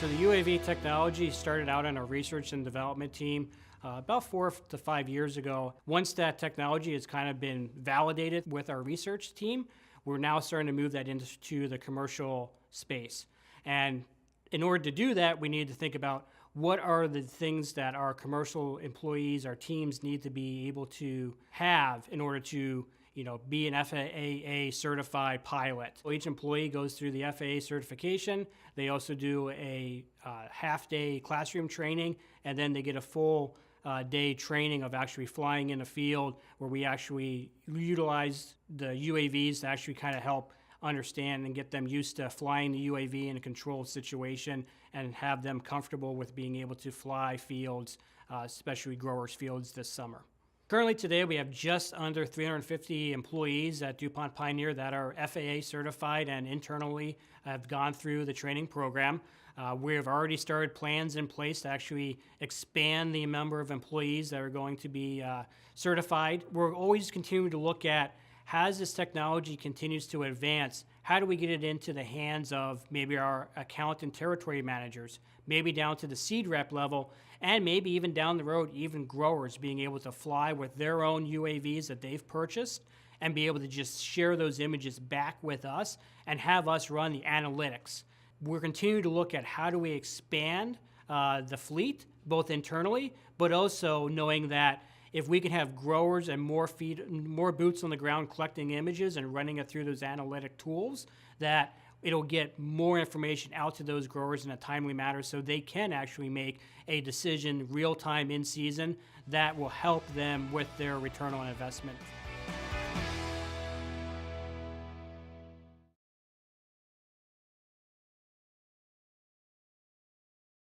So the UAV technology started out on a research and development team about 4 to 5 years ago. Once that technology has kind of been validated with our research team, we're now starting to move that into the commercial space. And in order to do that, we need to think about what are the things that our commercial employees, our teams need to be able to have in order to be an FAA certified pilot. So each employee goes through the FAA certification. They also do a half-day classroom training, and then they get a full day training of actually flying in the field, where we actually utilize the UAVs to actually kind of help understand and get them used to flying the UAV in a controlled situation and have them comfortable with being able to fly fields, especially growers fields this summer. Currently today, we have just under 350 employees at DuPont Pioneer that are FAA certified and internally have gone through the training program. We have already started plans in place to actually expand the number of employees that are going to be certified. We're always continuing to look at, as this technology continues to advance, how do we get it into the hands of maybe our account and territory managers, maybe down to the seed rep level, and maybe even down the road, even growers being able to fly with their own UAVs that they've purchased and be able to just share those images back with us and have us run the analytics. We're continuing to look at how do we expand the fleet, both internally, but also knowing that if we can have growers and more boots on the ground collecting images and running it through those analytic tools, that it'll get more information out to those growers in a timely manner so they can actually make a decision real time in season that will help them with their return on investment.